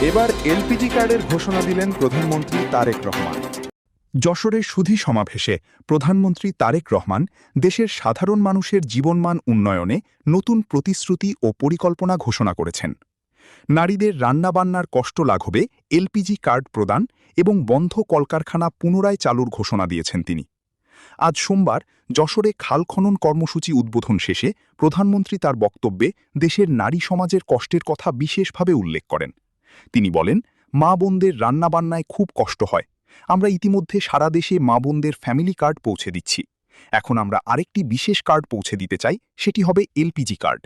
এবার এলপিজি কার্ডের ঘোষণা দিলেন প্রধানমন্ত্রী তারেক রহমান। যশোরের সুধী সমাবেশে প্রধানমন্ত্রী তারেক রহমান দেশের সাধারণ মানুষের জীবনমান উন্নয়নে নতুন প্রতিশ্রুতি ও পরিকল্পনা ঘোষণা করেছেন। নারীদের রান্নাবান্নার কষ্ট লাঘবে এলপিজি কার্ড প্রদান এবং বন্ধ কলকারখানা পুনরায় চালুর ঘোষণা দিয়েছেন তিনি। আজ সোমবার যশোরে খাল খনন কর্মসূচি উদ্বোধন শেষে প্রধানমন্ত্রী তার বক্তব্যে দেশের নারী সমাজের কষ্টের কথা বিশেষভাবে উল্লেখ করেন। তিনি বলেন, মা বোনদের রান্নাবান্নায় খুব কষ্ট হয়। আমরা ইতিমধ্যে সারা দেশে মা বোনদের ফ্যামিলি কার্ড পৌঁছে দিচ্ছি। এখন আমরা আরেকটি বিশেষ কার্ড পৌঁছে দিতে চাই, সেটি হবে এলপিজি কার্ড।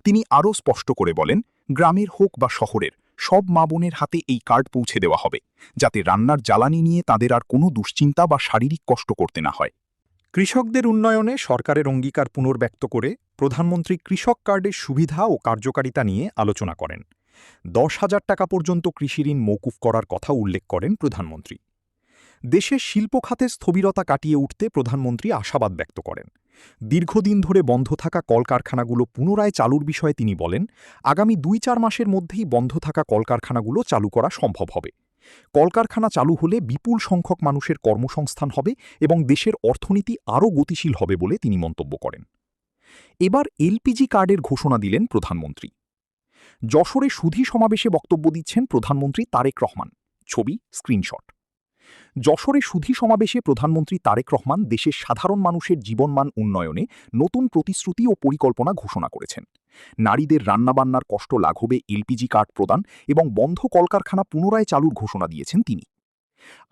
তিনি আরও স্পষ্ট করে বলেন, গ্রামের হোক বা শহরের সব মা বোনের হাতে এই কার্ড পৌঁছে দেওয়া হবে, যাতে রান্নার জ্বালানি নিয়ে তাদের আর কোনো দুশ্চিন্তা বা শারীরিক কষ্ট করতে না হয়। কৃষকদের উন্নয়নে সরকারের অঙ্গীকার পুনর্ব্যক্ত করে প্রধানমন্ত্রী কৃষক কার্ডের সুবিধা ও কার্যকারিতা নিয়ে আলোচনা করেন। 10,000 টাকা পর্যন্ত কৃষিঋণ মওকুফ করার কথা উল্লেখ করেন প্রধানমন্ত্রী। দেশের শিল্প খাতে স্থবিরতা কাটিয়ে উঠতে প্রধানমন্ত্রী আশাবাদ ব্যক্ত করেন। দীর্ঘদিন ধরে বন্ধ থাকা কলকারখানাগুলো পুনরায় চালুর বিষয়ে তিনি বলেন, আগামী 2-4 মাসের মধ্যেই বন্ধ থাকা কলকারখানাগুলো চালু করা সম্ভব হবে। কলকারখানা চালু হলে বিপুল সংখ্যক মানুষের কর্মসংস্থান হবে এবং দেশের অর্থনীতি আরও গতিশীল হবে বলে তিনি মন্তব্য করেন। এবার এলপিজি কার্ডের ঘোষণা দিলেন প্রধানমন্ত্রী। যশোরে সুধী সমাবেশে বক্তব্য দিচ্ছেন প্রধানমন্ত্রী তারেক রহমান। ছবি স্ক্রিনশট। যশোরে সুধী সমাবেশে প্রধানমন্ত্রী তারেক রহমান দেশের সাধারণ মানুষের জীবনমান উন্নয়নে নতুন প্রতিশ্রুতি ও পরিকল্পনা ঘোষণা করেছেন। নারীদের রান্নাবান্নার কষ্ট লাঘবে এলপিজি কার্ড প্রদান এবং বন্ধ কলকারখানা পুনরায় চালুর ঘোষণা দিয়েছেন তিনি।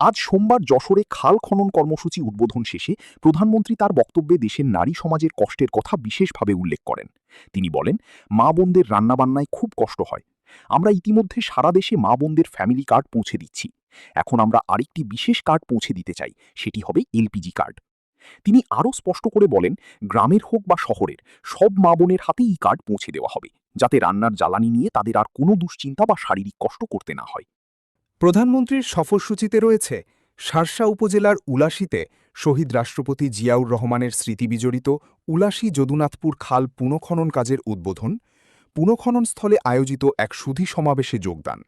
আজ সোমবার যশোরে খাল খনন কর্মসূচি উদ্বোধন শেষে প্রধানমন্ত্রী তার বক্তব্যে দেশের নারী সমাজের কষ্টের কথা বিশেষভাবে উল্লেখ করেন। তিনি বলেন, মা বোনদের রান্নাবান্নায় খুব কষ্ট হয়। আমরা ইতিমধ্যে সারা দেশে মা বোনদের ফ্যামিলি কার্ড পৌঁছে দিচ্ছি। এখন আমরা আরেকটি বিশেষ কার্ড পৌঁছে দিতে চাই, সেটি হবে এলপিজি কার্ড। তিনি আরও স্পষ্ট করে বলেন, গ্রামের হোক বা শহরের সব মা বোনের হাতে এই কার্ড পৌঁছে দেওয়া হবে, যাতে রান্নার জ্বালানি নিয়ে তাদের আর কোনো দুশ্চিন্তা বা শারীরিক কষ্ট করতে না হয়। প্রধানমন্ত্রীর সফরসূচিতে রয়েছে শার্শা উপজেলার উলাশীতে শহীদ রাষ্ট্রপতি জিয়াউর রহমানের স্মৃতিবিজড়িত উলাশী যদুনাথপুর খাল পুনঃখনন কাজের উদ্বোধন, পুনঃখননস্থলে আয়োজিত এক সুধী সমাবেশে যোগদান।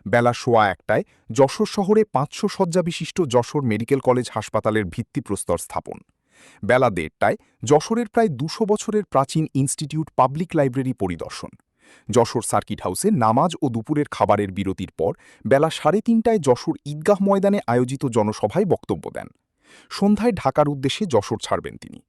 বেলা 1:15টায় যশোর শহরে 500 শয্যা বিশিষ্ট যশোর মেডিকেল কলেজ হাসপাতালের ভিত্তিপ্রস্তর স্থাপন। বেলা 1:30টায় যশোরের প্রায় 200 বছরের প্রাচীন ইনস্টিটিউট পাবলিক লাইব্রেরি পরিদর্শন। যশোর সার্কিট হাউসে নামাজ ও দুপুরের খাবারের বিরতির পর বেলা 3:30টায় যশোর ঈদগাহ ময়দানে আয়োজিত জনসভায় বক্তব্য দেন। সন্ধ্যায় ঢাকার উদ্দেশ্যে যশোর ছাড়বেন তিনি।